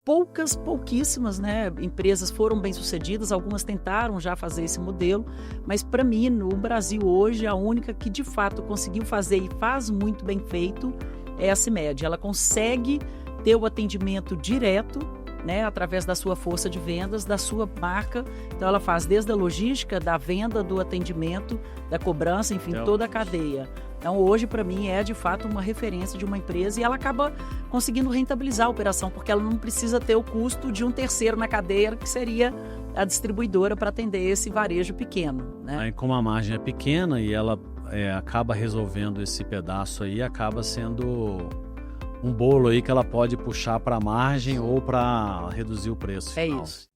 pouquíssimas, né, empresas foram bem-sucedidas, algumas tentaram já fazer esse modelo, mas para mim, no Brasil hoje, a única que de fato conseguiu fazer e faz muito bem feito é a CIMED. Ela consegue ter o atendimento direto, né, através da sua força de vendas, da sua marca. Então ela faz desde a logística, da venda, do atendimento, da cobrança, enfim, toda a cadeia. Então hoje para mim é de fato uma referência de uma empresa e ela acaba conseguindo rentabilizar a operação, porque ela não precisa ter o custo de um terceiro na cadeia, que seria a distribuidora para atender esse varejo pequeno, né? Aí, como a margem é pequena e ela acaba resolvendo esse pedaço aí, acaba sendo um bolo aí que ela pode puxar para a margem ou para reduzir o preço final. É isso.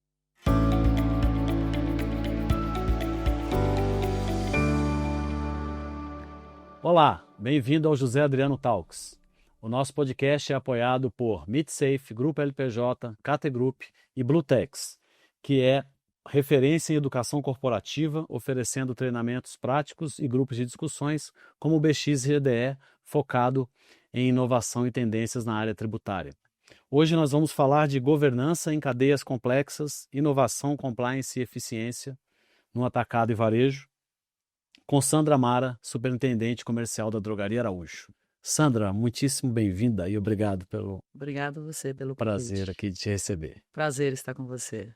Olá, bem-vindo ao José Adriano Talks. O nosso podcast é apoiado por MeetSafe, Grupo LPJ, KT Group e Blutex, que é referência em educação corporativa, oferecendo treinamentos práticos e grupos de discussões, como o BX-GDE, focado em inovação e tendências na área tributária. Hoje nós vamos falar de governança em cadeias complexas, inovação, compliance e eficiência no atacado e varejo, com Sandra Mara, superintendente comercial da Drogaria Araújo. Sandra, muitíssimo bem-vinda e obrigado pelo Obrigado a você pelo prazer convite. aqui de te receber. Prazer estar com você.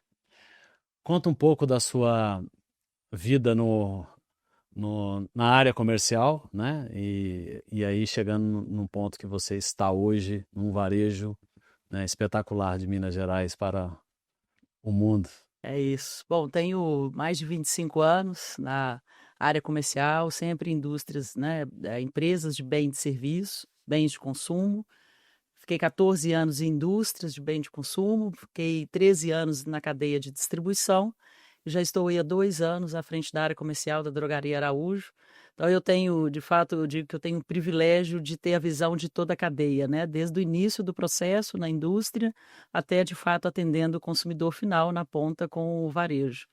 Conta um pouco da sua vida na área comercial, né? E aí chegando num ponto que você está hoje, num varejo, né, espetacular de Minas Gerais para o mundo. É isso. Bom, tenho mais de 25 anos na área comercial, sempre em indústrias, né, empresas de bem de serviço, bens de consumo. Fiquei 14 anos em indústrias de bem de consumo, fiquei 13 anos na cadeia de distribuição. Já estou aí há 2 anos à frente da área comercial da Drogaria Araújo. Então eu tenho, de fato, eu digo que eu tenho o privilégio de ter a visão de toda a cadeia, né? Desde o início do processo na indústria até, de fato, atendendo o consumidor final na ponta com o varejo.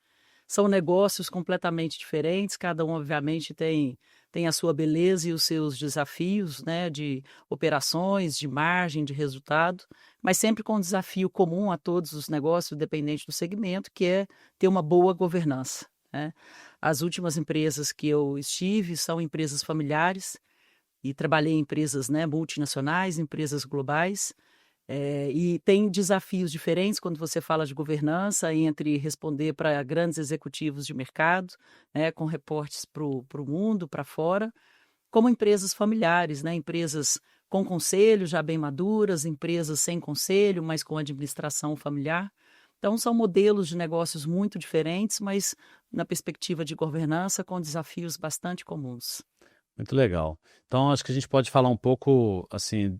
São negócios completamente diferentes, cada um, obviamente, tem a sua beleza e os seus desafios, né, de operações, de margem, de resultado, mas sempre com um desafio comum a todos os negócios, independente do segmento, que é ter uma boa governança, né? As últimas empresas que eu estive são empresas familiares e trabalhei em empresas, né, multinacionais, empresas globais. E tem desafios diferentes quando você fala de governança, entre responder para grandes executivos de mercado, né, com reportes para o mundo, para fora, como empresas familiares, né, empresas com conselho já bem maduras, empresas sem conselho, mas com administração familiar. Então, são modelos de negócios muito diferentes, mas na perspectiva de governança, com desafios bastante comuns. Muito legal. Então, acho que a gente pode falar um pouco, assim,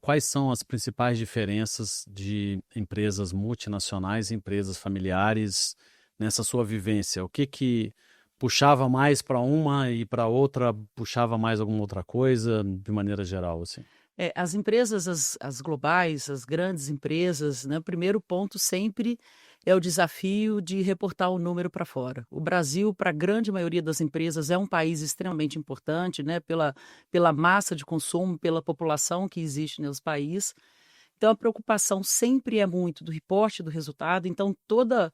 quais são as principais diferenças de empresas multinacionais e empresas familiares nessa sua vivência? O que puxava mais para uma e para outra puxava mais alguma outra coisa, de maneira geral, assim? As empresas, as globais, as grandes empresas, né, o primeiro ponto sempre é o desafio de reportar o número para fora. O Brasil, para a grande maioria das empresas, é um país extremamente importante, né, pela massa de consumo, pela população que existe nesse país. Então, a preocupação sempre é muito do reporte do resultado. Então, toda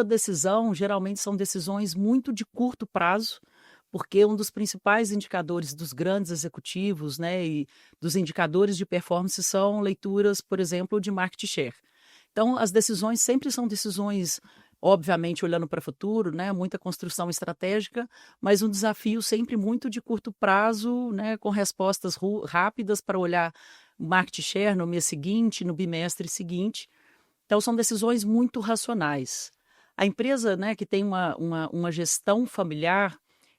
decisão, geralmente, são decisões muito de curto prazo, porque um dos principais indicadores dos grandes executivos, né, e dos indicadores de performance são leituras, por exemplo, de market share. Então, as decisões sempre são decisões, obviamente, olhando para o futuro, né, muita construção estratégica, mas um desafio sempre muito de curto prazo, né, com respostas rápidas para olhar market share no mês seguinte, no bimestre seguinte. Então, são decisões muito racionais. A empresa, né, que tem uma gestão familiar,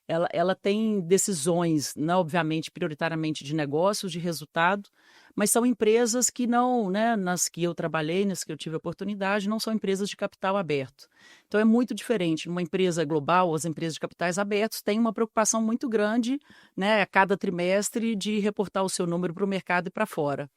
ela tem decisões, né, obviamente, prioritariamente de negócios, de resultado, mas são empresas que não, né, nas que eu trabalhei, nas que eu tive oportunidade, não são empresas de capital aberto. Então, é muito diferente. Numa empresa global, as empresas de capitais abertos têm uma preocupação muito grande, né, a cada trimestre de reportar o seu número para o mercado e para fora.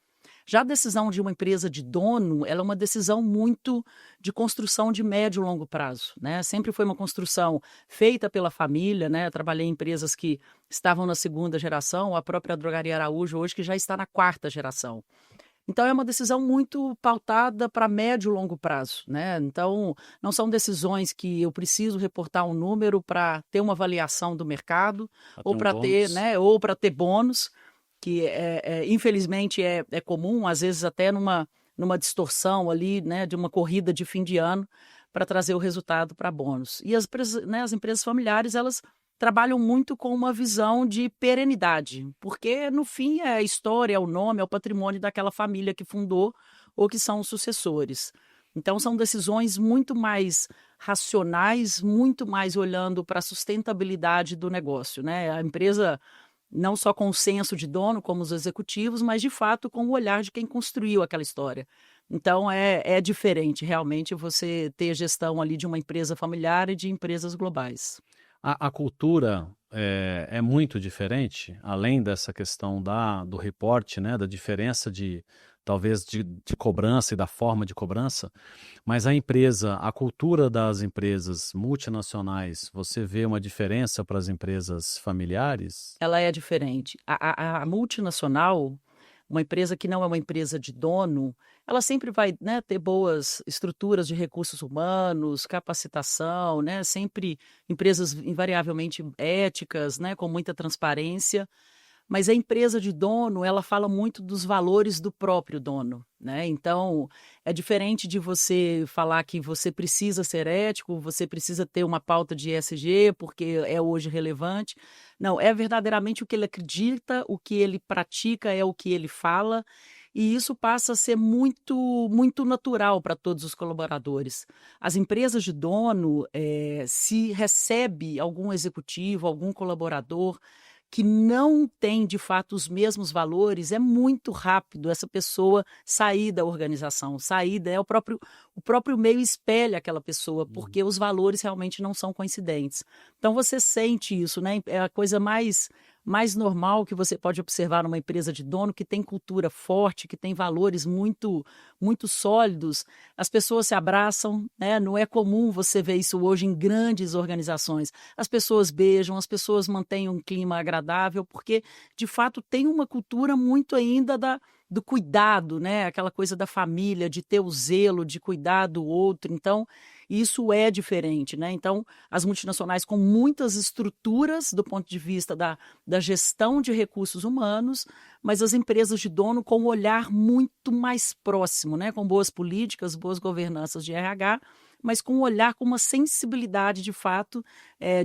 Já a decisão de uma empresa de dono, ela é uma decisão muito de construção de médio e longo prazo, né? Sempre foi uma construção feita pela família, né? Eu trabalhei em empresas que estavam na segunda geração, a própria Drogaria Araújo hoje que já está na quarta geração. Então, é uma decisão muito pautada para médio e longo prazo, né? Então, não são decisões que eu preciso reportar um número para ter uma avaliação do mercado, Pra ter ou um para ter, bônus. né, ou para ter bônus, que infelizmente é comum, às vezes até numa distorção ali, né, de uma corrida de fim de ano para trazer o resultado para bônus. E as empresas familiares, elas trabalham muito com uma visão de perenidade, porque no fim é a história, é o nome, é o patrimônio daquela família que fundou ou que são os sucessores. Então são decisões muito mais racionais, muito mais olhando para a sustentabilidade do negócio, né? A empresa não só com o senso de dono, como os executivos, mas de fato com o olhar de quem construiu aquela história. Então é diferente realmente você ter gestão ali de uma empresa familiar e de empresas globais. A cultura é muito diferente, além dessa questão do reporte, né, da diferença talvez de cobrança e da forma de cobrança, mas a cultura das empresas multinacionais, você vê uma diferença para as empresas familiares? Ela é diferente. A multinacional, uma empresa que não é uma empresa de dono, ela sempre vai, né, ter boas estruturas de recursos humanos, capacitação, né, sempre empresas invariavelmente éticas, né, com muita transparência. Mas a empresa de dono, ela fala muito dos valores do próprio dono, né? Então, é diferente de você falar que você precisa ser ético, você precisa ter uma pauta de ESG, porque é hoje relevante. Não, é verdadeiramente o que ele acredita, o que ele pratica, é o que ele fala, e isso passa a ser muito natural para todos os colaboradores. As empresas de dono, se recebe algum executivo, algum colaborador que não tem de fato os mesmos valores, é muito rápido essa pessoa sair da organização, o próprio meio espelha aquela pessoa, Uhum. porque os valores realmente não são coincidentes. Então você sente isso, né? É a coisa mais normal que você pode observar numa empresa de dono que tem cultura forte, que tem valores muito sólidos. As pessoas se abraçam, né? Não é comum você ver isso hoje em grandes organizações. As pessoas beijam, as pessoas mantêm um clima agradável, porque de fato tem uma cultura muito ainda do cuidado, né? Aquela coisa da família, de ter o zelo, de cuidar do outro. Então, isso é diferente, né? Então, as multinacionais com muitas estruturas do ponto de vista da gestão de recursos humanos, mas as empresas de dono com um olhar muito mais próximo, né? Com boas políticas, boas governanças de RH, mas com um olhar, com uma sensibilidade de fato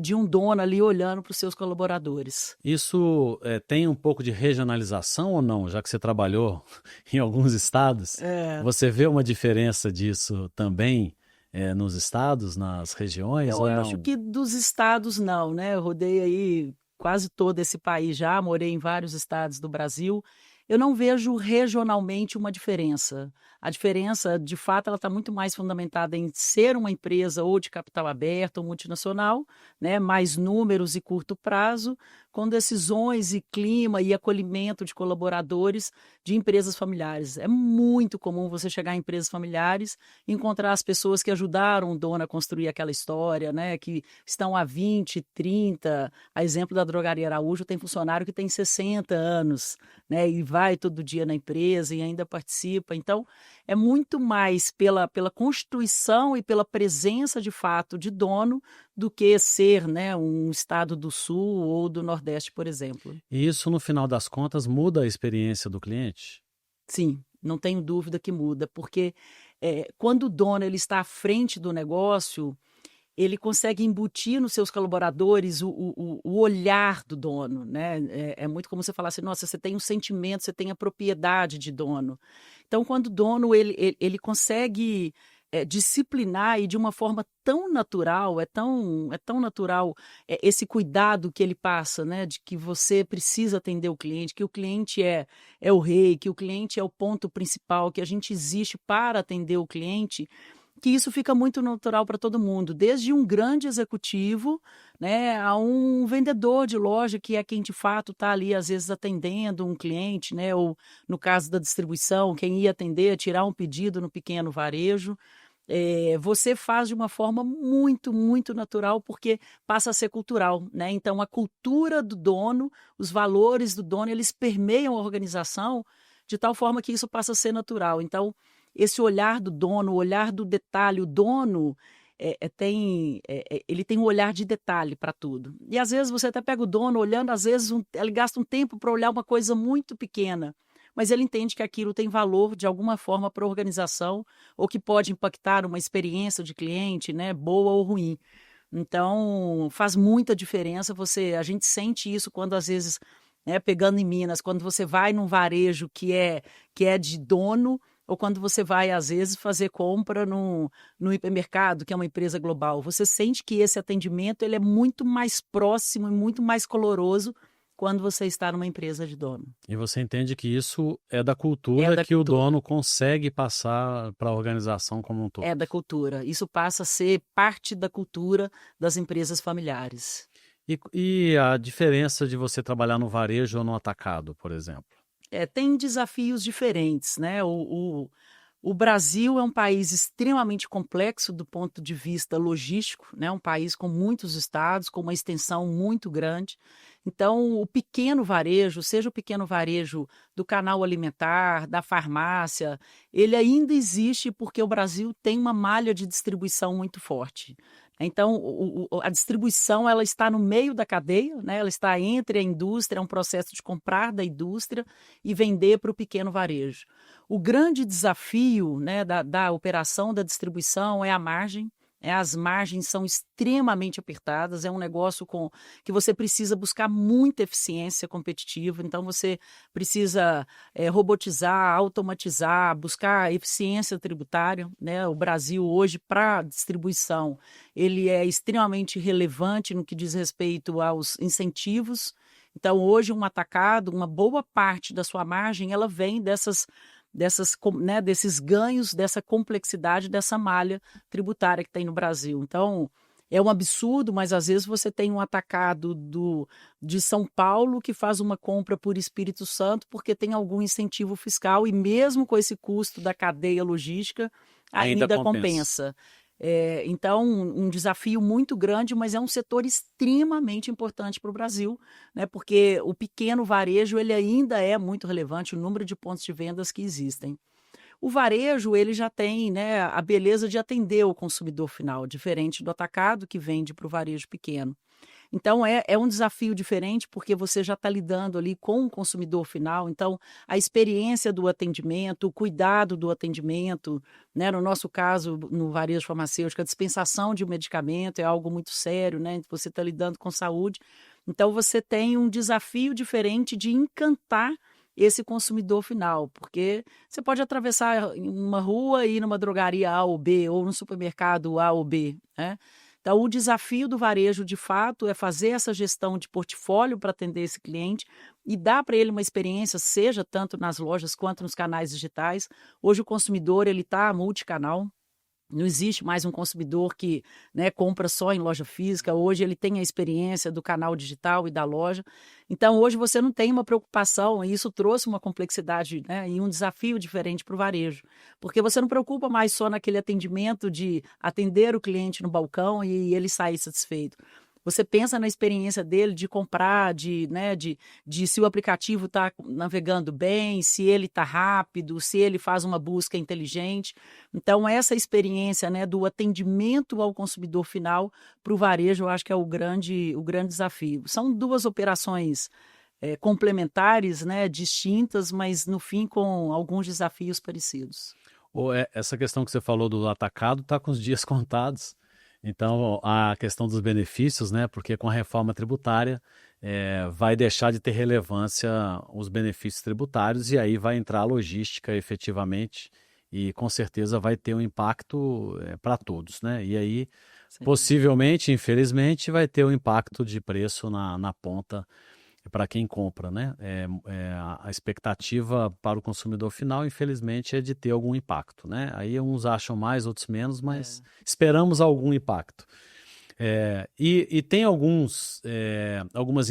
de um dono ali olhando para os seus colaboradores. Isso tem um pouco de regionalização ou não? Já que você trabalhou em alguns estados, É, você vê uma diferença disso também nos estados, nas regiões eu ou acho não? que dos estados não, né? Eu rodei aí quase todo esse país já, morei em vários estados do Brasil. Eu não vejo regionalmente uma diferença. A diferença, de fato, ela está muito mais fundamentada em ser uma empresa ou de capital aberto ou multinacional, né? Mais números e curto prazo, com decisões e clima e acolhimento de colaboradores de empresas familiares. É muito comum você chegar em empresas familiares e encontrar as pessoas que ajudaram o dono a construir aquela história, né? Que estão há 20, 30. A exemplo da Drogaria Araújo, tem funcionário que tem 60 anos, né? E vai todo dia na empresa e ainda participa. Então, é muito mais pela constituição e pela presença de fato de dono do que ser, né, um estado do sul ou do nordeste, por exemplo. E isso, no final das contas, muda a experiência do cliente? Sim, não tenho dúvida que muda, porque quando o dono ele está à frente do negócio, ele consegue embutir nos seus colaboradores o olhar do dono, né? É muito como você falar assim, nossa, você tem um sentimento, você tem a propriedade de dono. Então, quando o dono ele consegue disciplinar e de uma forma tão natural, é tão natural esse cuidado que ele passa, né? De que você precisa atender o cliente, que o cliente é o rei, que o cliente é o ponto principal, que a gente existe para atender o cliente, que isso fica muito natural para todo mundo, desde um grande executivo, né, a um vendedor de loja, que é quem de fato está ali, às vezes, atendendo um cliente, né, ou no caso da distribuição, quem ia atender, tirar um pedido no pequeno varejo. Você faz de uma forma muito natural, porque passa a ser cultural, né? Então, a cultura do dono, os valores do dono, eles permeiam a organização de tal forma que isso passa a ser natural. Então, esse olhar do dono, o olhar do detalhe, o dono ele tem um olhar de detalhe para tudo. E às vezes você até pega o dono olhando, às vezes ele gasta um tempo para olhar uma coisa muito pequena, mas ele entende que aquilo tem valor de alguma forma para a organização ou que pode impactar uma experiência de cliente, né, boa ou ruim. Então, faz muita diferença. A gente sente isso quando às vezes, né, pegando em Minas, quando você vai num varejo que é de dono, ou quando você vai, às vezes, fazer compra no hipermercado, que é uma empresa global. Você sente que esse atendimento ele é muito mais próximo e muito mais coloroso quando você está numa empresa de dono. E você entende que isso é da cultura É da que o cultura. dono consegue passar para a organização como um todo. É da cultura. Isso passa a ser parte da cultura das empresas familiares. E a diferença de você trabalhar no varejo ou no atacado, por exemplo? Tem desafios diferentes, né? O Brasil é um país extremamente complexo do ponto de vista logístico, né? Um país com muitos estados, com uma extensão muito grande. Então, o pequeno varejo, seja o pequeno varejo do canal alimentar, da farmácia, ele ainda existe porque o Brasil tem uma malha de distribuição muito forte. Então, a distribuição ela está no meio da cadeia, né? Ela está entre a indústria, é um processo de comprar da indústria e vender para o pequeno varejo. O grande desafio, né, da operação da distribuição é a margem. As margens são extremamente apertadas, é um negócio que você precisa buscar muita eficiência competitiva, então você precisa robotizar, automatizar, buscar eficiência tributária, né? O Brasil hoje, para distribuição, ele é extremamente relevante no que diz respeito aos incentivos. Então, hoje, um atacado, uma boa parte da sua margem, ela vem desses ganhos, dessa complexidade, dessa malha tributária que tem no Brasil. Então, é um absurdo, mas às vezes você tem um atacado de São Paulo que faz uma compra por Espírito Santo porque tem algum incentivo fiscal e mesmo com esse custo da cadeia logística, ainda compensa. Então, um desafio muito grande, mas é um setor extremamente importante para o Brasil, né? Porque o pequeno varejo ele ainda é muito relevante, o número de pontos de vendas que existem. O varejo ele já tem, né, a beleza de atender o consumidor final, diferente do atacado que vende para o varejo pequeno. Então, é um desafio diferente porque você já está lidando ali com o consumidor final. Então, a experiência do atendimento, o cuidado do atendimento, né? No nosso caso, no varejo farmacêutico, a dispensação de um medicamento é algo muito sério, né? Você está lidando com saúde. Então, você tem um desafio diferente de encantar esse consumidor final, porque você pode atravessar uma rua e ir numa drogaria A ou B, ou no supermercado A ou B, né? Então, o desafio do varejo, de fato, é fazer essa gestão de portfólio para atender esse cliente e dar para ele uma experiência, seja tanto nas lojas quanto nos canais digitais. Hoje o consumidor ele está multicanal. Não existe mais um consumidor que, né, compra só em loja física. Hoje ele tem a experiência do canal digital e da loja. Então, hoje você não tem uma preocupação, e isso trouxe uma complexidade, né, e um desafio diferente para o varejo. Porque você não preocupa mais só naquele atendimento de atender o cliente no balcão e ele sair satisfeito. Você pensa na experiência dele de comprar, de se o aplicativo está navegando bem, se ele está rápido, se ele faz uma busca inteligente. Então, essa experiência, né, do atendimento ao consumidor final para o varejo, eu acho que é o grande desafio. São duas operações complementares, né, distintas, mas no fim com alguns desafios parecidos. Essa questão que você falou do atacado está com os dias contados. Então, a questão dos benefícios, né? Porque com a reforma tributária vai deixar de ter relevância os benefícios tributários e aí vai entrar a logística efetivamente e com certeza vai ter um impacto para todos, né? E aí, Sim. possivelmente, infelizmente, vai ter um impacto de preço na ponta para quem compra, né? A expectativa para o consumidor final, infelizmente, é de ter algum impacto, né? Aí uns acham mais, outros menos, mas esperamos algum impacto. E tem algumas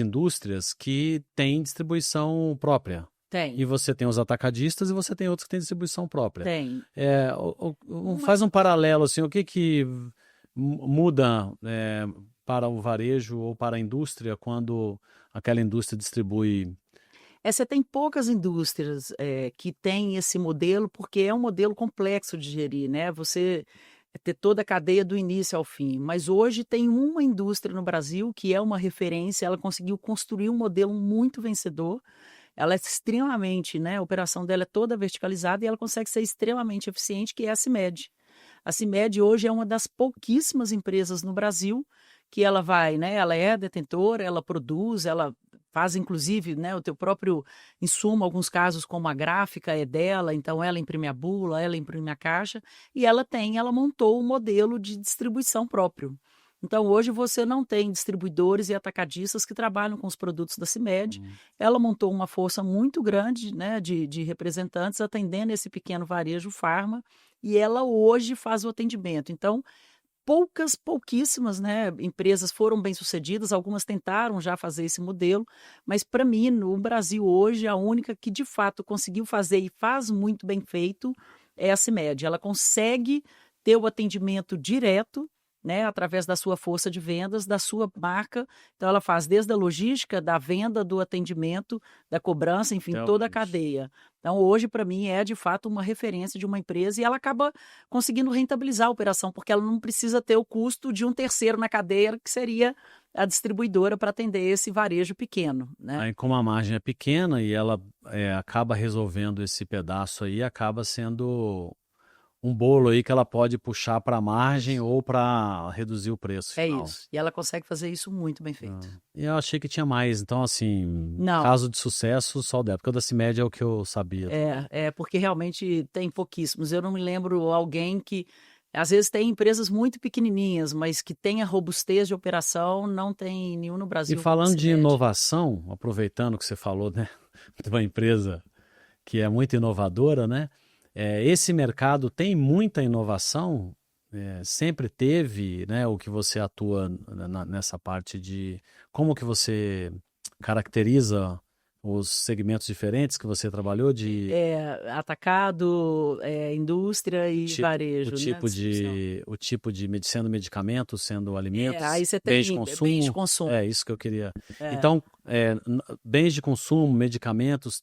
indústrias que têm distribuição própria. Tem. E você tem os atacadistas e você tem outros que têm distribuição própria. Tem. Faz um paralelo, assim, o que muda para o varejo ou para a indústria quando aquela indústria distribui Você tem poucas indústrias que têm esse modelo, porque é um modelo complexo de gerir, né? Você ter toda a cadeia do início ao fim. Mas hoje tem uma indústria no Brasil que é uma referência, ela conseguiu construir um modelo muito vencedor. Ela é extremamente, né? A operação dela é toda verticalizada e ela consegue ser extremamente eficiente, que é a CIMED. A CIMED hoje é uma das pouquíssimas empresas no Brasil que ela vai, né? Ela é detentora, ela produz, ela faz inclusive, né, o teu próprio insumo, alguns casos como a gráfica é dela, então ela imprime a bula, ela imprime a caixa e ela montou um modelo de distribuição próprio. Então hoje você não tem distribuidores e atacadistas que trabalham com os produtos da CIMED. Ela montou uma força muito grande, né, de representantes atendendo esse pequeno varejo farma e ela hoje faz o atendimento. Então pouquíssimas, né, empresas foram bem-sucedidas, algumas tentaram já fazer esse modelo, mas para mim, no Brasil hoje, a única que de fato conseguiu fazer e faz muito bem feito é a CIMED. Ela consegue ter o atendimento direto, né, através da sua força de vendas, da sua marca. Então, ela faz desde a logística, da venda, do atendimento, da cobrança, enfim, toda a cadeia. Então, hoje, para mim, é de fato uma referência de uma empresa e ela acaba conseguindo rentabilizar a operação, porque ela não precisa ter o custo de um terceiro na cadeia, que seria a distribuidora para atender esse varejo pequeno, né? Aí, como a margem é pequena e ela acaba resolvendo esse pedaço aí, acaba sendo um bolo aí que ela pode puxar para a margem ou para reduzir o preço É final. isso. E ela consegue fazer isso muito bem feito. E eu achei que tinha mais. Então, assim, Não. caso de sucesso, só o dela. Porque o da CIMED é o que eu sabia. Porque realmente tem pouquíssimos. Eu não me lembro alguém que... Às vezes tem empresas muito pequenininhas, mas que tenha robustez de operação, não tem nenhum no Brasil. E falando de inovação, aproveitando que você falou, né, de uma empresa que é muito inovadora, né? Esse mercado tem muita inovação, sempre teve, né? O que você atua nessa parte de como que você caracteriza os segmentos diferentes que você trabalhou de atacado, indústria e varejo, o tipo de sendo medicamentos, sendo alimentos, aí você tem bens de consumo. É isso que eu queria. Então, bens de consumo, medicamentos,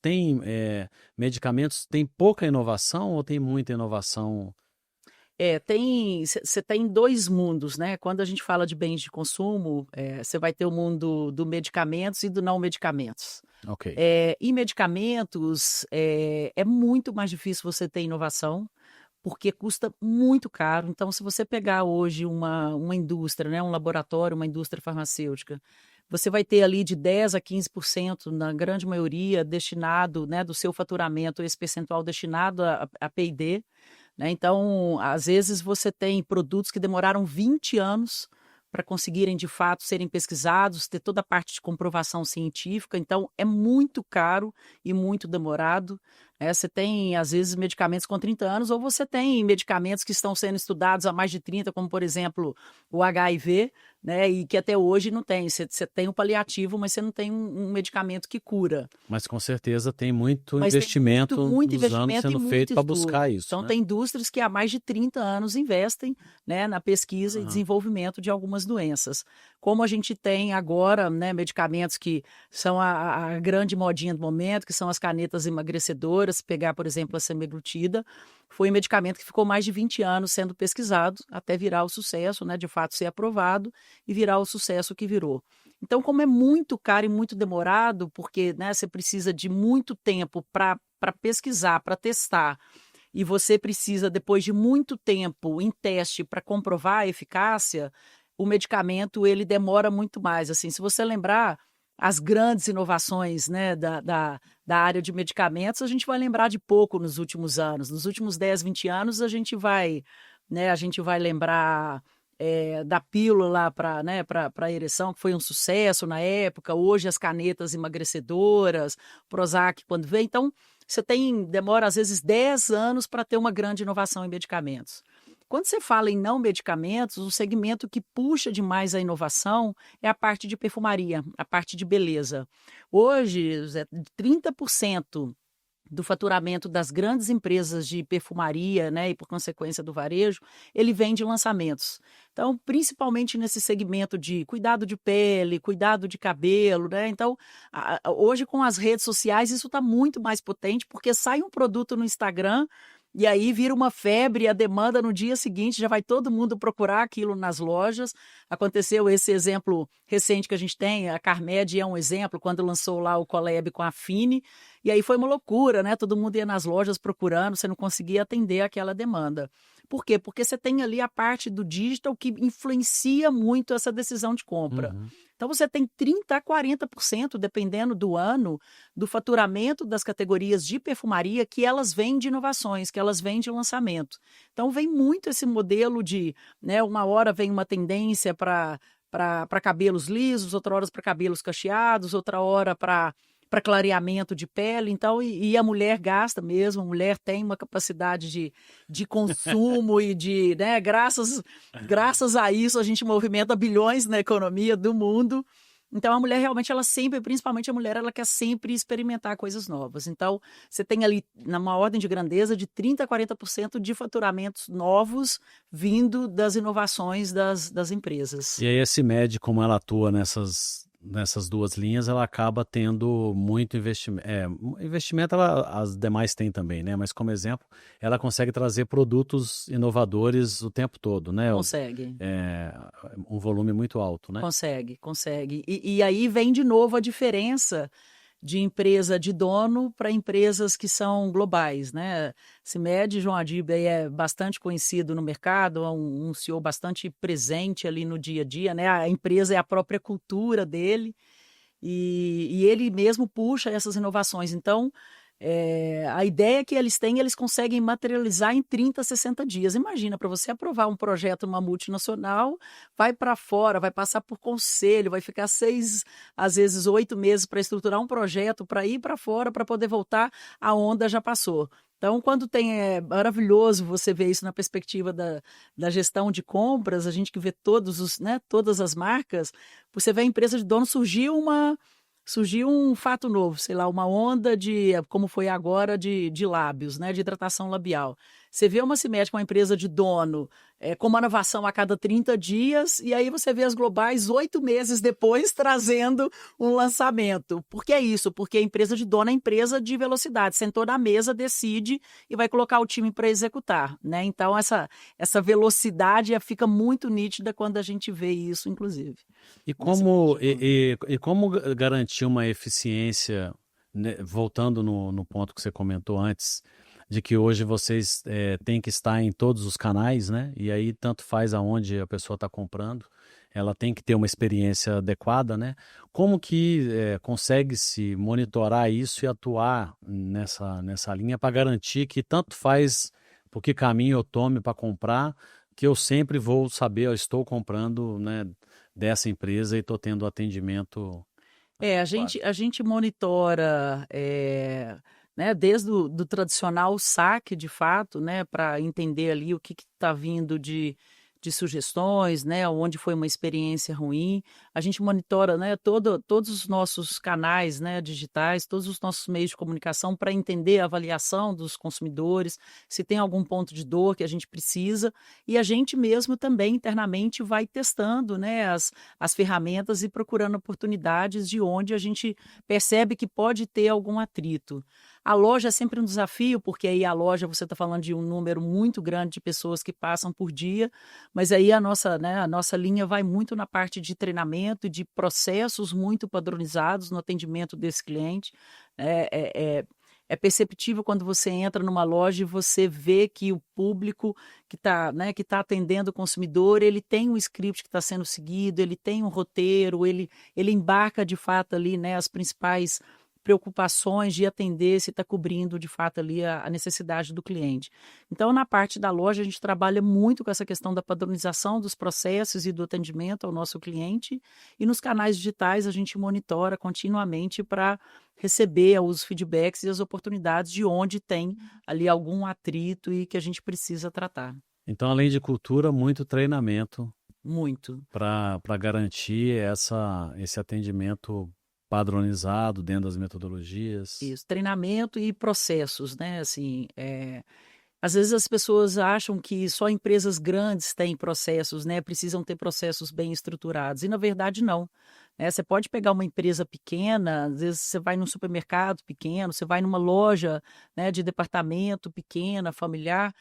medicamentos tem pouca inovação ou tem muita inovação? Você tem dois mundos, né? Quando a gente fala de bens de consumo, você vai ter o mundo do medicamentos e do não medicamentos. Ok. Em medicamentos, é muito mais difícil você ter inovação, porque custa muito caro. Então, se você pegar hoje uma indústria, né, um laboratório, uma indústria farmacêutica, você vai ter ali de 10% a 15%, na grande maioria, destinado, né, do seu faturamento, esse percentual destinado a P&D. Né? Então, às vezes você tem produtos que demoraram 20 anos para conseguirem, de fato, serem pesquisados, ter toda a parte de comprovação científica. Então, é muito caro e muito demorado. Você tem, às vezes, medicamentos com 30 anos, ou você tem medicamentos que estão sendo estudados há mais de 30, como, por exemplo, o HIV, né, e que até hoje não tem. Você tem um paliativo, mas você não tem um medicamento que cura. Mas, com certeza, tem muito investimento nos anos sendo feito para buscar isso. Então, tem indústrias que há mais de 30 anos investem, né, na pesquisa e desenvolvimento de algumas doenças. Como a gente tem agora, né, medicamentos que são a grande modinha do momento, que são as canetas emagrecedoras. Se pegar, por exemplo, a semaglutida, foi um medicamento que ficou mais de 20 anos sendo pesquisado até virar o sucesso, né, de fato ser aprovado e virar o sucesso que virou. Então, como é muito caro e muito demorado, porque, né, você precisa de muito tempo para pesquisar, para testar, e você precisa, depois de muito tempo em teste para comprovar a eficácia, o medicamento ele demora muito mais. Assim, se você lembrar as grandes inovações, né, da área de medicamentos, a gente vai lembrar de pouco nos últimos anos. Nos últimos 10, 20 anos, a gente vai lembrar da pílula para ereção, que foi um sucesso na época. Hoje, as canetas emagrecedoras, Prozac, quando veio. Então, demora, às vezes, 10 anos para ter uma grande inovação em medicamentos. Quando você fala em não medicamentos, o segmento que puxa demais a inovação é a parte de perfumaria, a parte de beleza. Hoje, 30% do faturamento das grandes empresas de perfumaria, né, e por consequência do varejo, ele vem de lançamentos. Então, principalmente nesse segmento de cuidado de pele, cuidado de cabelo, né? Então, hoje com as redes sociais isso está muito mais potente, porque sai um produto no Instagram e aí vira uma febre, a demanda no dia seguinte já vai todo mundo procurar aquilo nas lojas. Aconteceu esse exemplo recente que a gente tem, a Carmed é um exemplo, quando lançou lá o collab com a Fini, e aí foi uma loucura, né? Todo mundo ia nas lojas procurando, você não conseguia atender aquela demanda. Por quê? Porque você tem ali a parte do digital que influencia muito essa decisão de compra. Uhum. Então você tem 30% a 40%, dependendo do ano, do faturamento das categorias de perfumaria que elas vêm de inovações, que elas vêm de lançamento. Então vem muito esse modelo de, né, uma hora vem uma tendência para cabelos lisos, outra hora para cabelos cacheados, outra hora para clareamento de pele. Então, e a mulher gasta mesmo, a mulher tem uma capacidade de consumo e de, né, graças a isso a gente movimenta bilhões na economia do mundo. Então a mulher realmente, ela sempre, principalmente a mulher, ela quer sempre experimentar coisas novas. Então você tem ali, numa ordem de grandeza, de 30% a 40% de faturamentos novos vindo das inovações das empresas. E aí a CIMED, como ela atua nessas duas linhas, ela acaba tendo muito investimento. Investimento as demais têm também, né? Mas como exemplo, ela consegue trazer produtos inovadores o tempo todo, né? Consegue. Um volume muito alto, né? Consegue. E aí vem de novo a diferença de empresa de dono para empresas que são globais, né? CIMED, João Adib é bastante conhecido no mercado, é um CEO bastante presente ali no dia a dia, né? A empresa é a própria cultura dele e ele mesmo puxa essas inovações. Então, a ideia que eles têm, eles conseguem materializar em 30, 60 dias. Imagina, para você aprovar um projeto numa multinacional, vai para fora, vai passar por conselho, vai ficar 6, às vezes 8 meses para estruturar um projeto, para ir para fora, para poder voltar, a onda já passou. Então, quando tem, é maravilhoso você ver isso na perspectiva da gestão de compras, a gente que vê todas as marcas, você vê a empresa de dono surgiu um fato novo, sei lá, uma onda como foi agora, de lábios, né, de hidratação labial. Você vê uma CIMED, uma empresa de dono, com uma inovação a cada 30 dias, e aí você vê as globais 8 meses depois trazendo um lançamento. Por que isso? Porque a empresa de dono é empresa de velocidade, sentou na mesa, decide e vai colocar o time para executar, né? Então essa velocidade fica muito nítida quando a gente vê isso, inclusive. E como garantir uma eficiência, né, voltando no ponto que você comentou antes, de que hoje vocês têm que estar em todos os canais, né? E aí tanto faz aonde a pessoa está comprando, ela tem que ter uma experiência adequada, né? Como que consegue-se monitorar isso e atuar nessa linha para garantir que tanto faz por que caminho eu tome para comprar, que eu sempre vou saber, eu estou comprando, né, dessa empresa e estou tendo atendimento adequado. A gente monitora, né, desde o do tradicional saque, de fato, né, para entender ali o que está vindo de sugestões, né, onde foi uma experiência ruim. A gente monitora, né, todos os nossos canais, né, digitais, todos os nossos meios de comunicação para entender a avaliação dos consumidores, se tem algum ponto de dor que a gente precisa, e a gente mesmo também internamente vai testando, né, as ferramentas e procurando oportunidades de onde a gente percebe que pode ter algum atrito. A loja é sempre um desafio, porque aí a loja, você está falando de um número muito grande de pessoas que passam por dia, mas aí a nossa linha vai muito na parte de treinamento e de processos muito padronizados no atendimento desse cliente. É perceptível quando você entra numa loja e você vê que o público que está, né, que tá atendendo o consumidor, ele tem um script que está sendo seguido, ele tem um roteiro, ele embarca de fato ali, né, as principais preocupações de atender, se está cobrindo de fato ali a necessidade do cliente. Então, na parte da loja, a gente trabalha muito com essa questão da padronização dos processos e do atendimento ao nosso cliente, e nos canais digitais a gente monitora continuamente para receber os feedbacks e as oportunidades de onde tem ali algum atrito e que a gente precisa tratar. Então, além de cultura, muito treinamento Muito. para garantir esse atendimento padronizado dentro das metodologias. Isso, treinamento e processos, né? Assim, às vezes as pessoas acham que só empresas grandes têm processos, né? Precisam ter processos bem estruturados. E na verdade não. Né? Você pode pegar uma empresa pequena, às vezes você vai num supermercado pequeno, você vai numa loja, né, de departamento pequena, familiar.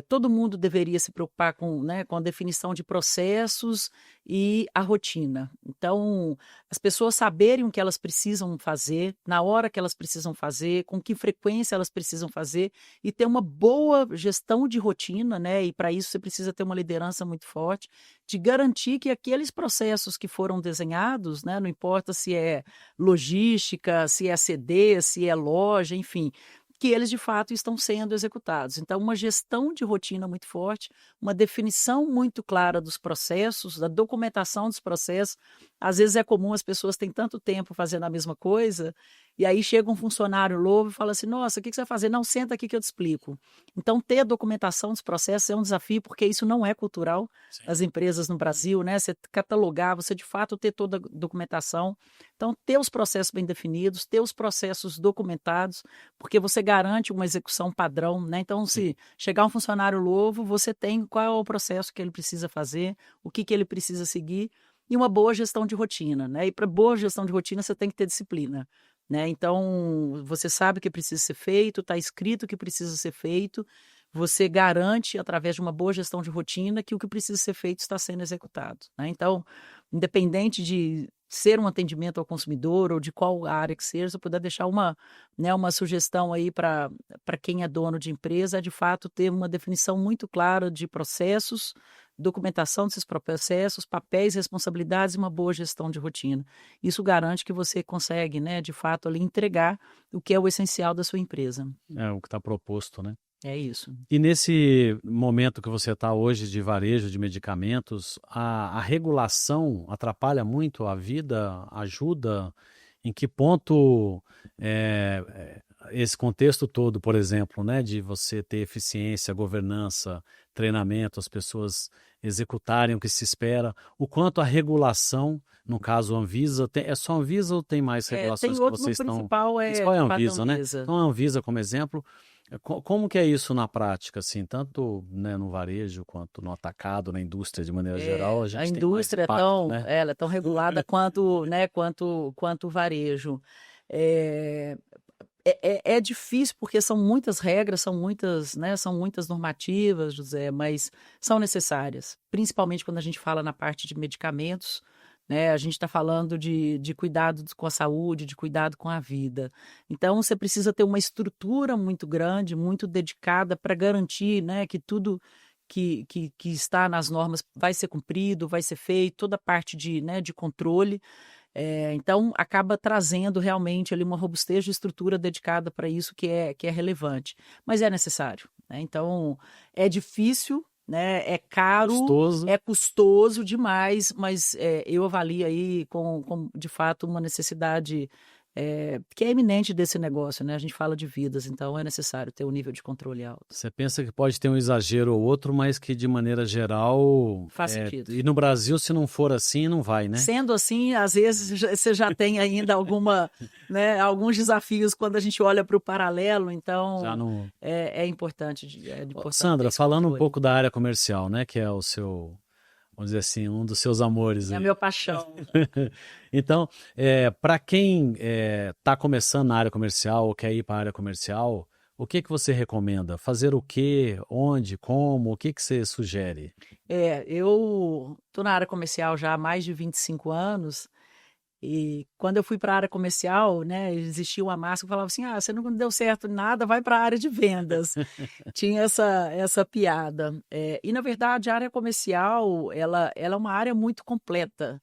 Todo mundo deveria se preocupar com, né, com a definição de processos e a rotina. Então, as pessoas saberem o que elas precisam fazer, na hora que elas precisam fazer, com que frequência elas precisam fazer, e ter uma boa gestão de rotina, né? E para isso você precisa ter uma liderança muito forte, de garantir que aqueles processos que foram desenhados, né, não importa se é logística, se é CD, se é loja, enfim, que eles de fato estão sendo executados. Então, uma gestão de rotina muito forte, uma definição muito clara dos processos, da documentação dos processos. Às vezes é comum, as pessoas têm tanto tempo fazendo a mesma coisa, e aí chega um funcionário novo e fala assim, nossa, o que você vai fazer? Não, senta aqui que eu te explico. Então, ter a documentação dos processos é um desafio, porque isso não é cultural nas empresas no Brasil, né? Você catalogar, você de fato ter toda a documentação. Então, ter os processos bem definidos, ter os processos documentados, porque você garante uma execução padrão, né? Então, se chegar um funcionário novo, você tem qual é o processo que ele precisa fazer, o que ele precisa seguir, e uma boa gestão de rotina, né? E para boa gestão de rotina, você tem que ter disciplina, né? Então, você sabe o que precisa ser feito, está escrito o que precisa ser feito, você garante, através de uma boa gestão de rotina, que o que precisa ser feito está sendo executado, né? Então, independente de ser um atendimento ao consumidor ou de qual área que seja, se eu puder deixar uma sugestão aí para quem é dono de empresa, é de fato ter uma definição muito clara de processos, documentação desses processos, papéis, responsabilidades e uma boa gestão de rotina. Isso garante que você consegue, né, de fato, ali entregar o que é o essencial da sua empresa. É o que está proposto, né? É isso. E nesse momento que você está hoje de varejo de medicamentos, a regulação atrapalha muito a vida, ajuda? Em que ponto esse contexto todo, por exemplo, né, de você ter eficiência, governança, treinamento, as pessoas executarem o que se espera, o quanto a regulação, no caso a Anvisa, é só a Anvisa ou tem mais regulações que vocês estão... principal Só é a Anvisa, né? Anvisa. Então a Anvisa como exemplo, como que é isso na prática, assim, tanto, né, no varejo quanto no atacado, na indústria de maneira geral, a gente tem mais indústria impacto, né? ela é tão regulada quanto, né, quanto o varejo. É difícil porque são muitas regras, são muitas normativas, José, mas são necessárias, principalmente quando a gente fala na parte de medicamentos, né? A gente está falando de cuidado com a saúde, de cuidado com a vida. Então, você precisa ter uma estrutura muito grande, muito dedicada para garantir, né, que tudo que está nas normas vai ser cumprido, vai ser feito, toda a parte de controle. Então, acaba trazendo realmente ali uma robustez de estrutura dedicada para isso que é relevante. Mas é necessário, né? Então, é difícil, né? É caro, Custoso. é custoso demais, mas eu avalio aí com de fato uma necessidade que é iminente desse negócio, né? A gente fala de vidas, então é necessário ter um nível de controle alto. Você pensa que pode ter um exagero ou outro, mas que de maneira geral... Faz sentido. E no Brasil, se não for assim, não vai, né? Sendo assim, às vezes você já tem ainda alguns desafios quando a gente olha para o paralelo, então Já não... é importante. Sandra, ter falando um controle. pouco da área comercial, né, que é o seu, vamos dizer assim, um dos seus amores É a aí. minha paixão. Então, para quem está começando na área comercial ou quer ir para a área comercial, o que você recomenda? Fazer o quê? Onde? Como? O que você sugere? Eu estou na área comercial já há mais de 25 anos. E quando eu fui para a área comercial, né, existia uma máscara que falava assim, você não deu certo em nada, vai para a área de vendas. Tinha essa piada. E, na verdade, a área comercial, ela é uma área muito completa,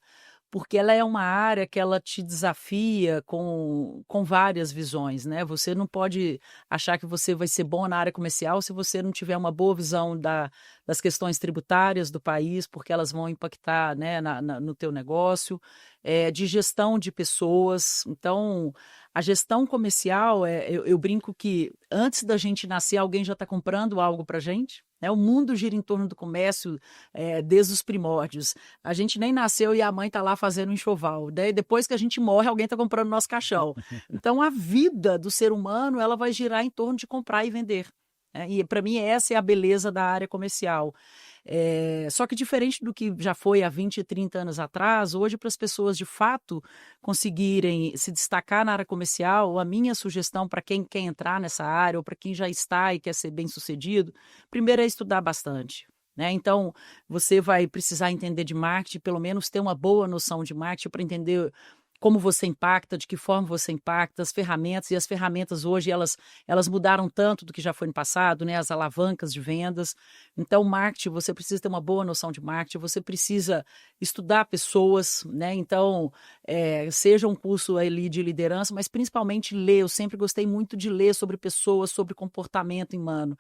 porque ela é uma área que ela te desafia com várias visões, né? Você não pode achar que você vai ser bom na área comercial se você não tiver uma boa visão das questões tributárias do país, porque elas vão impactar, né, no teu negócio, de gestão de pessoas. Então, a gestão comercial, eu brinco que antes da gente nascer, alguém já está comprando algo para a gente. né? O mundo gira em torno do comércio desde os primórdios. A gente nem nasceu e a mãe está lá fazendo um enxoval, né? E depois que a gente morre, alguém está comprando nosso caixão. Então, a vida do ser humano ela vai girar em torno de comprar e vender. E para mim essa é a beleza da área comercial. Só que diferente do que já foi há 20, 30 anos atrás, hoje para as pessoas de fato conseguirem se destacar na área comercial, a minha sugestão para quem quer entrar nessa área ou para quem já está e quer ser bem-sucedido, primeiro é estudar bastante. Então, você vai precisar entender de marketing, pelo menos ter uma boa noção de marketing para entender como você impacta, de que forma você impacta, as ferramentas, e as ferramentas hoje elas mudaram tanto do que já foi no passado, as alavancas de vendas. Então, marketing, você precisa ter uma boa noção de marketing, você precisa estudar pessoas, Então, seja um curso ali de liderança, mas principalmente ler. Eu sempre gostei muito de ler sobre pessoas, sobre comportamento humano.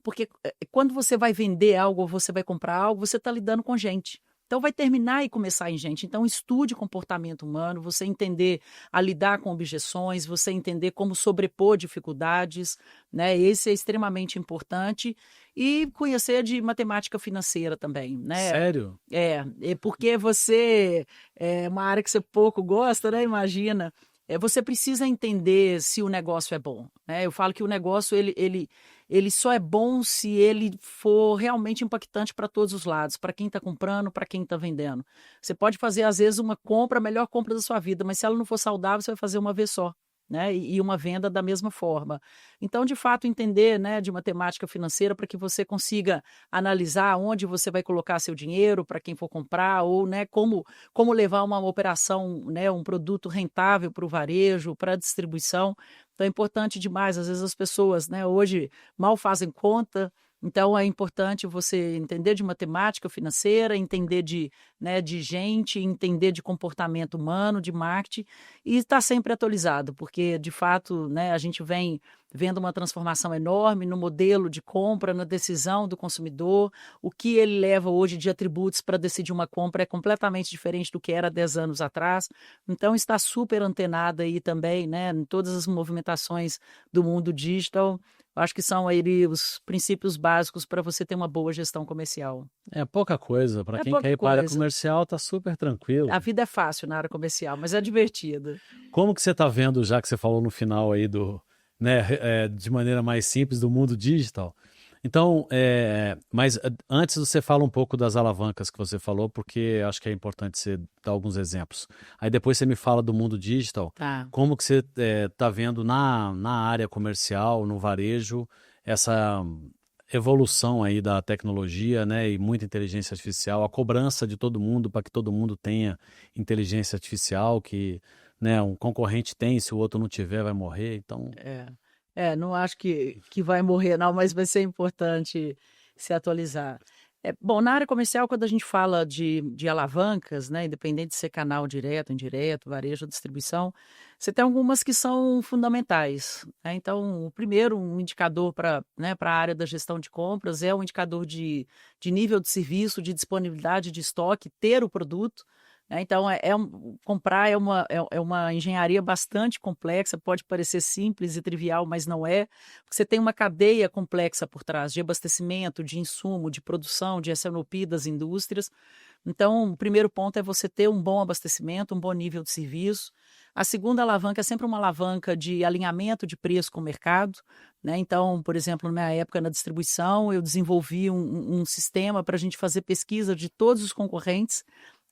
Porque quando você vai vender algo ou você vai comprar algo, você está lidando com gente. Então, vai terminar e começar em gente. Então, estude comportamento humano, você entender a lidar com objeções, você entender como sobrepor dificuldades, Esse é extremamente importante. E conhecer de matemática financeira também, Sério? Porque é uma área que você pouco gosta, Imagina. Você precisa entender se o negócio é bom. Eu falo que o negócio ele só é bom se ele for realmente impactante para todos os lados, para quem está comprando, para quem está vendendo. Você pode fazer, às vezes, uma compra, a melhor compra da sua vida, mas se ela não for saudável, você vai fazer uma vez só. E uma venda da mesma forma. Então, de fato, entender de matemática financeira para que você consiga analisar onde você vai colocar seu dinheiro para quem for comprar ou como levar uma operação, um produto rentável para o varejo, para a distribuição. Então, é importante demais. Às vezes as pessoas hoje mal fazem conta. Então, é importante você entender de matemática financeira, entender de gente, entender de comportamento humano, de marketing, e estar sempre atualizado, porque, de fato, a gente vem vendo uma transformação enorme no modelo de compra, na decisão do consumidor. O que ele leva hoje de atributos para decidir uma compra é completamente diferente do que era 10 anos atrás. Então, está super antenada aí também, em todas as movimentações do mundo digital. Acho que são aí os princípios básicos para você ter uma boa gestão comercial. É pouca coisa. Para quem quer ir para a área comercial, está super tranquilo. A vida é fácil na área comercial, mas é divertida. Como que você está vendo, já que você falou no final aí de maneira mais simples, do mundo digital? Então, mas antes você fala um pouco das alavancas que você falou, porque acho que é importante você dar alguns exemplos. Aí depois você me fala do mundo digital. Tá. Como que você está vendo na área comercial, no varejo, essa evolução aí da tecnologia, e muita inteligência artificial, a cobrança de todo mundo para que todo mundo tenha inteligência artificial, que um concorrente tem, se o outro não tiver, vai morrer. Então... não acho que vai morrer, não, mas vai ser importante se atualizar. Bom, na área comercial, quando a gente fala de alavancas, independente de ser canal direto, indireto, varejo ou distribuição, você tem algumas que são fundamentais. Então, o primeiro, um indicador para a área da gestão de compras é um indicador de nível de serviço, de disponibilidade de estoque, ter o produto. Então, comprar é uma engenharia bastante complexa, pode parecer simples e trivial, mas não é, porque você tem uma cadeia complexa por trás, de abastecimento, de insumo, de produção, de S&OP das indústrias. Então, o primeiro ponto é você ter um bom abastecimento, um bom nível de serviço. A segunda alavanca é sempre uma alavanca de alinhamento de preço com o mercado. Então, por exemplo, na minha época na distribuição, eu desenvolvi um sistema para a gente fazer pesquisa de todos os concorrentes,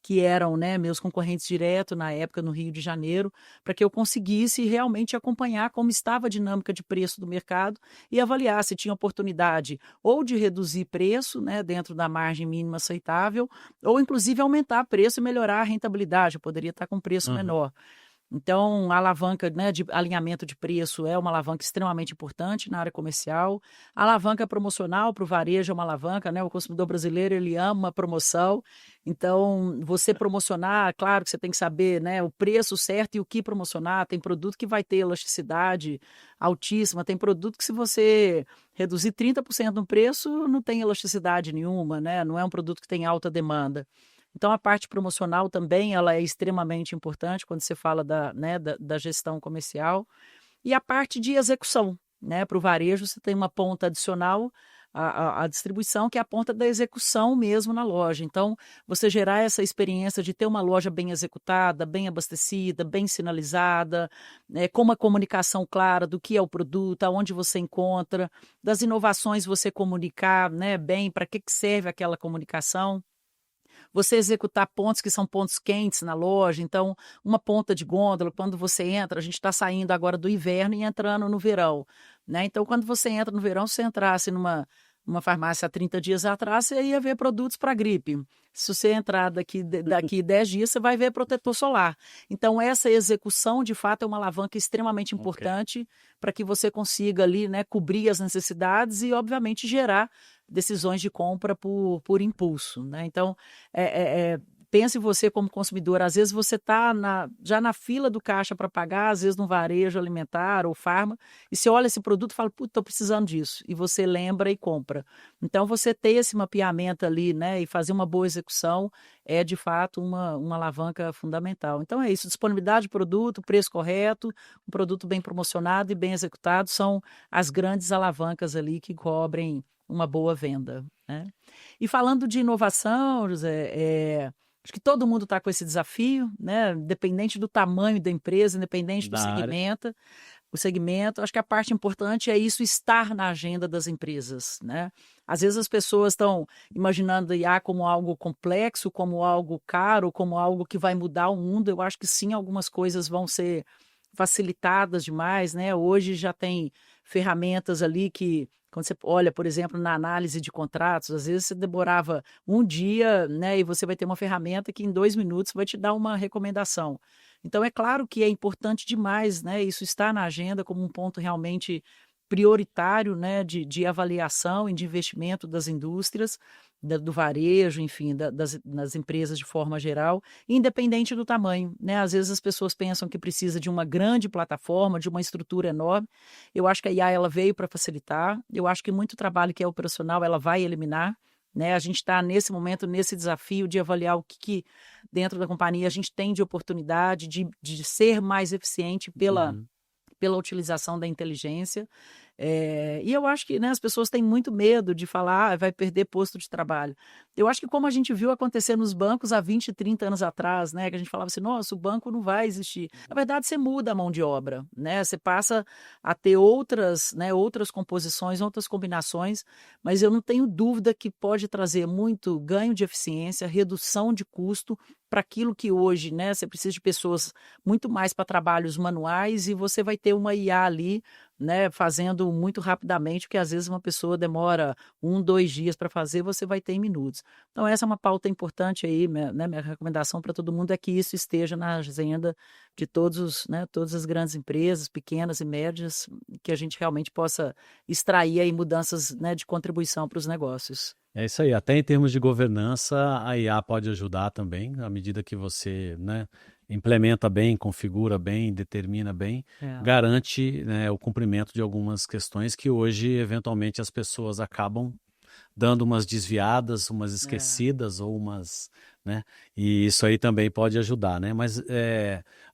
que eram meus concorrentes diretos na época no Rio de Janeiro, para que eu conseguisse realmente acompanhar como estava a dinâmica de preço do mercado e avaliar se tinha oportunidade ou de reduzir preço dentro da margem mínima aceitável, ou inclusive aumentar preço e melhorar a rentabilidade, eu poderia estar com preço menor. Então, a alavanca de alinhamento de preço é uma alavanca extremamente importante na área comercial. A alavanca promocional para o varejo é uma alavanca, O consumidor brasileiro, ele ama uma promoção. Então, você promocionar, claro que você tem que saber o preço certo e o que promocionar. Tem produto que vai ter elasticidade altíssima, tem produto que se você reduzir 30% no preço, não tem elasticidade nenhuma, Não é um produto que tem alta demanda. Então, a parte promocional também ela é extremamente importante quando você fala da gestão comercial. E a parte de execução, para o varejo, você tem uma ponta adicional, a distribuição, que é a ponta da execução mesmo na loja. Então, você gerar essa experiência de ter uma loja bem executada, bem abastecida, bem sinalizada, com uma comunicação clara do que é o produto, aonde você encontra, das inovações você comunicar, né, bem para que serve aquela comunicação. Você executar pontos que são pontos quentes na loja, então uma ponta de gôndola, quando você entra, a gente está saindo agora do inverno e entrando no verão, né? Então, quando você entra no verão, se você entrasse numa farmácia há 30 dias atrás, você ia ver produtos para gripe. Se você entrar daqui 10 dias, você vai ver protetor solar. Então, essa execução, de fato, é uma alavanca extremamente importante para que você consiga ali, né, cobrir as necessidades e, obviamente, gerar decisões de compra por impulso, né? Então, pense você como consumidor, às vezes você está já na fila do caixa para pagar, às vezes no varejo alimentar ou farma, e você olha esse produto e fala, putz, estou precisando disso, e você lembra e compra. Então, você ter esse mapeamento ali, né, e fazer uma boa execução é, de fato, uma alavanca fundamental. Então, é isso, disponibilidade de produto, preço correto, um produto bem promocionado e bem executado são as grandes alavancas ali que cobrem uma boa venda, né? E falando de inovação, José, acho que todo mundo está com esse desafio, né? Independente do tamanho da empresa, independente do segmento, acho que a parte importante é isso estar na agenda das empresas, né? Às vezes as pessoas estão imaginando IA como algo complexo, como algo caro, como algo que vai mudar o mundo. Eu acho que sim, algumas coisas vão ser facilitadas demais, né? Hoje já tem ferramentas ali que, quando você olha, por exemplo, na análise de contratos, às vezes você demorava um dia, né? E você vai ter uma ferramenta que em 2 minutos vai te dar uma recomendação. Então, é claro que é importante demais, né? Isso está na agenda como um ponto realmente prioritário, né, de avaliação e de investimento das indústrias, do varejo, enfim, das empresas de forma geral, independente do tamanho, né? Às vezes as pessoas pensam que precisa de uma grande plataforma, de uma estrutura enorme. Eu acho que a IA ela veio para facilitar. Eu acho que muito trabalho que é operacional ela vai eliminar, né? A gente está nesse momento, nesse desafio de avaliar o que dentro da companhia a gente tem de oportunidade de ser mais eficiente pela utilização da inteligência. E eu acho que, né, as pessoas têm muito medo de falar, vai perder posto de trabalho. Eu acho que como a gente viu acontecer nos bancos há 20, 30 anos atrás, né, que a gente falava assim, nossa, o banco não vai existir. Na verdade, você muda a mão de obra, né? Você passa a ter outras composições, outras combinações, mas eu não tenho dúvida que pode trazer muito ganho de eficiência, redução de custo para aquilo que hoje, né, você precisa de pessoas muito mais para trabalhos manuais e você vai ter uma IA ali, né, fazendo muito rapidamente, porque às vezes uma pessoa demora 1, 2 dias para fazer, você vai ter em minutos. Então essa é uma pauta importante aí, né, minha recomendação para todo mundo é que isso esteja na agenda de todas as grandes empresas, pequenas e médias, que a gente realmente possa extrair aí mudanças, né, de contribuição para os negócios. É isso aí, até em termos de governança, a IA pode ajudar também, à medida que você, né, implementa bem, configura bem, determina bem, garante, né, o cumprimento de algumas questões que hoje, eventualmente, as pessoas acabam dando umas desviadas, umas esquecidas ou umas, né, e isso aí também pode ajudar, né, mas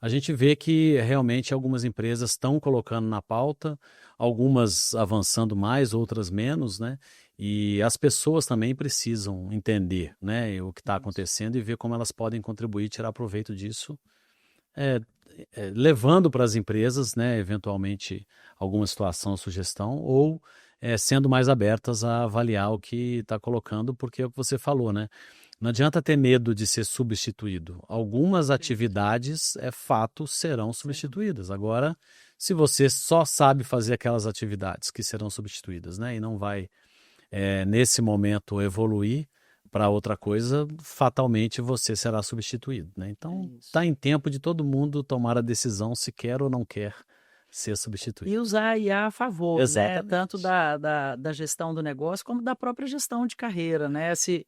a gente vê que realmente algumas empresas estão colocando na pauta, algumas avançando mais, outras menos, né, e as pessoas também precisam entender, né, o que está acontecendo e ver como elas podem contribuir, tirar proveito disso, levando para as empresas, né, eventualmente alguma situação, sugestão, ou sendo mais abertas a avaliar o que está colocando, porque é o que você falou, né? Não adianta ter medo de ser substituído. Algumas atividades, é fato, serão substituídas. Agora, se você só sabe fazer aquelas atividades que serão substituídas, né, e não vai nesse momento evoluir para outra coisa, fatalmente você será substituído, né? Então, está em tempo de todo mundo tomar a decisão se quer ou não quer ser substituído. E usar a IA a favor, né? Tanto da gestão do negócio como da própria gestão de carreira, né? Se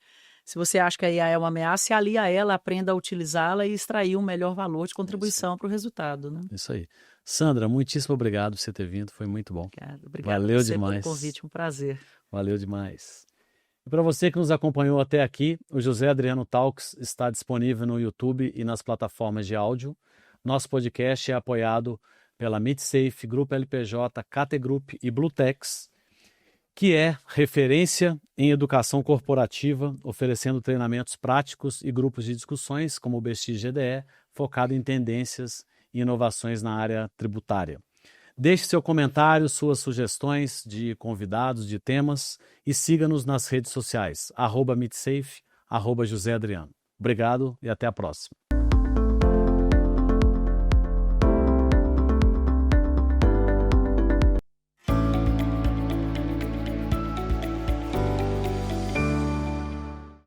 você acha que a IA é uma ameaça, se alia a ela, aprenda a utilizá-la e extrair um melhor valor de contribuição para o resultado, né? Isso aí. Sandra, muitíssimo obrigado por você ter vindo, foi muito bom. Obrigada Valeu você demais. pelo convite, um prazer. Valeu demais. E para você que nos acompanhou até aqui, o José Adriano Talks está disponível no YouTube e nas plataformas de áudio. Nosso podcast é apoiado pela MidSafe, Grupo LPJ, KT Group e Blutex, que é referência em educação corporativa, oferecendo treinamentos práticos e grupos de discussões, como o BX-GDE, focado em tendências e inovações na área tributária. Deixe seu comentário, suas sugestões de convidados, de temas e siga-nos nas redes sociais, @MitSafe, @José Adriano. Obrigado e até a próxima.